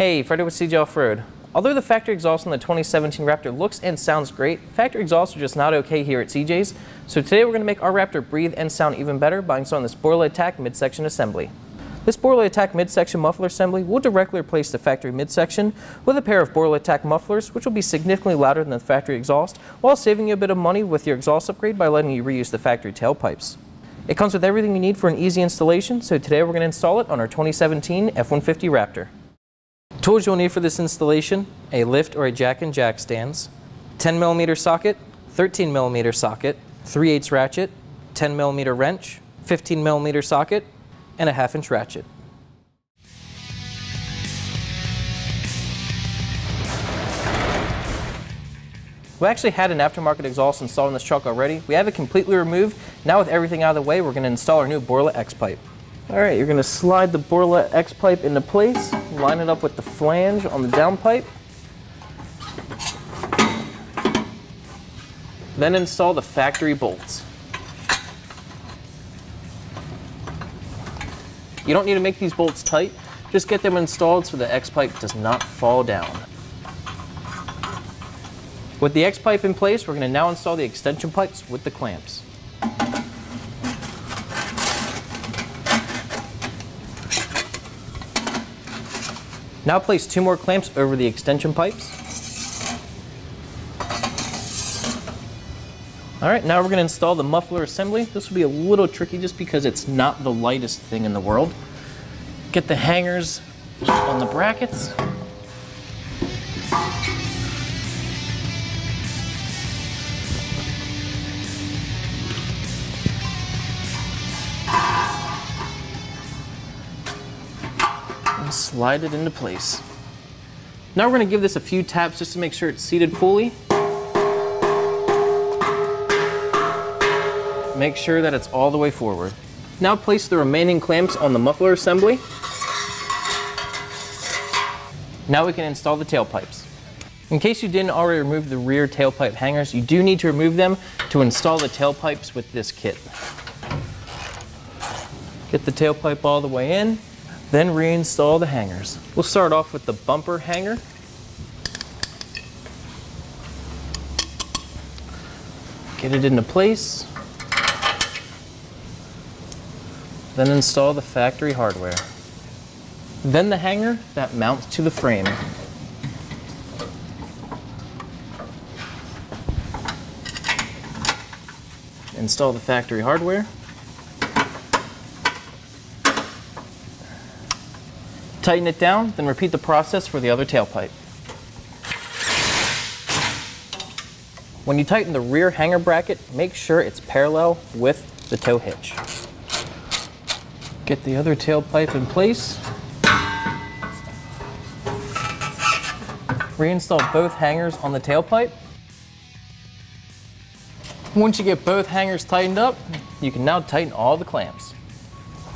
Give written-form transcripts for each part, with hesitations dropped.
Hey, Freddy with CJ Off-Road. Although the factory exhaust on the 2017 Raptor looks and sounds great, factory exhausts are just not okay here at CJ's. So today we're going to make our Raptor breathe and sound even better by installing this Borla Atak midsection assembly. This Borla Atak midsection muffler assembly will directly replace the factory midsection with a pair of Borla Atak mufflers, which will be significantly louder than the factory exhaust, while saving you a bit of money with your exhaust upgrade by letting you reuse the factory tailpipes. It comes with everything you need for an easy installation, so today we're going to install it on our 2017 F-150 Raptor. Tools you'll need for this installation: a lift or a jack and jack stands, 10mm socket, 13mm socket, 3/8 ratchet, 10mm wrench, 15mm socket, and a 1/2" ratchet. We actually had an aftermarket exhaust installed in this truck already. We have it completely removed. Now with everything out of the way, we're going to install our new Borla X pipe. Alright, you're going to slide the Borla X pipe into place, line it up with the flange on the down pipe, then install the factory bolts. You don't need to make these bolts tight, just get them installed so the X pipe does not fall down. With the X pipe in place, we're going to now install the extension pipes with the clamps. Now place 2 more clamps over the extension pipes. Alright, now we're going to install the muffler assembly. This will be a little tricky just because it's not the lightest thing in the world. Get the hangers on the brackets. And slide it into place. Now we're going to give this a few taps just to make sure it's seated fully. Make sure that it's all the way forward. Now place the remaining clamps on the muffler assembly. Now we can install the tailpipes. In case you didn't already remove the rear tailpipe hangers, you do need to remove them to install the tailpipes with this kit. Get the tailpipe all the way in, then reinstall the hangers. We'll start off with the bumper hanger. Get it into place. Then install the factory hardware. Then the hanger that mounts to the frame. Install the factory hardware. Tighten it down, then repeat the process for the other tailpipe. When you tighten the rear hanger bracket, make sure it's parallel with the tow hitch. Get the other tailpipe in place. Reinstall both hangers on the tailpipe. Once you get both hangers tightened up, you can now tighten all the clamps.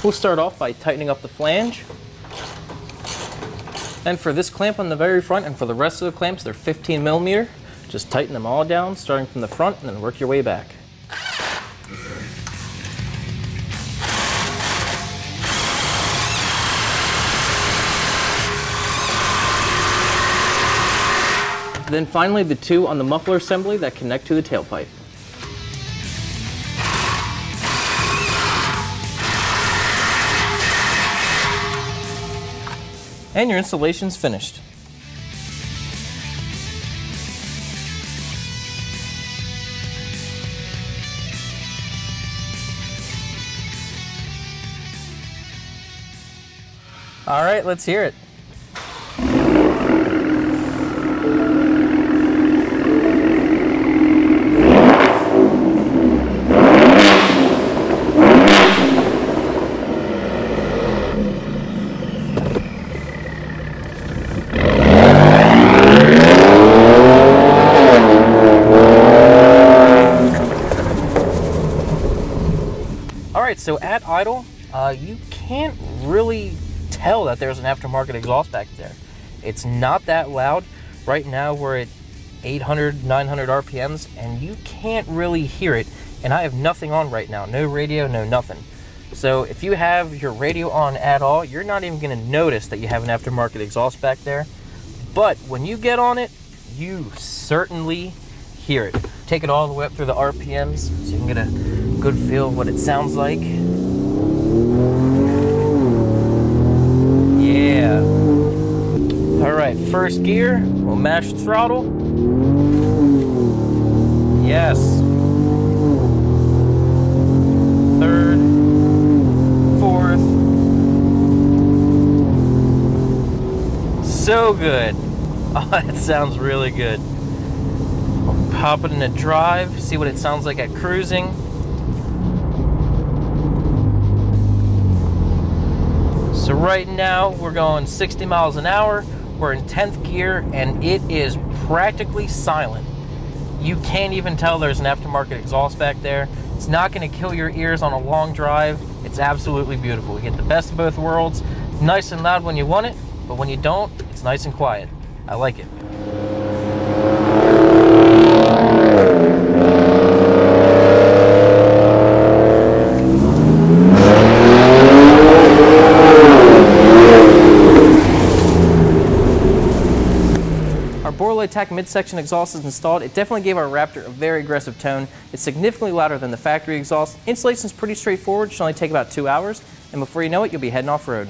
We'll start off by tightening up the flange. And for this clamp on the very front and for the rest of the clamps, they're 15mm. Just tighten them all down, starting from the front, and then work your way back. Then finally, the 2 on the muffler assembly that connect to the tailpipe. And your installation's finished. All right, let's hear it. Alright, so at idle, you can't really tell that there's an aftermarket exhaust back there. It's not that loud. Right now we're at 800, 900 RPMs, and you can't really hear it. And I have nothing on right now, no radio, no nothing. So if you have your radio on at all, you're not even going to notice that you have an aftermarket exhaust back there. But when you get on it, you certainly hear it. Take it all the way up through the RPMs so you can get a good feel of what it sounds like. Yeah. All right, first gear, we'll mash the throttle. Yes. Third, fourth. So good. Oh, that sounds really good. We'll pop it in a drive, see what it sounds like at cruising. So right now we're going 60 miles an hour. We're in 10th gear and it is practically silent. You can't even tell there's an aftermarket exhaust back there. It's not going to kill your ears on a long drive. It's absolutely beautiful. You get the best of both worlds. Nice and loud when you want it, but when you don't, it's nice and quiet. I like it. Our Borla Atak midsection exhaust is installed. It definitely gave our Raptor a very aggressive tone. It's significantly louder than the factory exhaust. Installation is pretty straightforward. It should only take about 2 hours, and before you know it, you'll be heading off-road.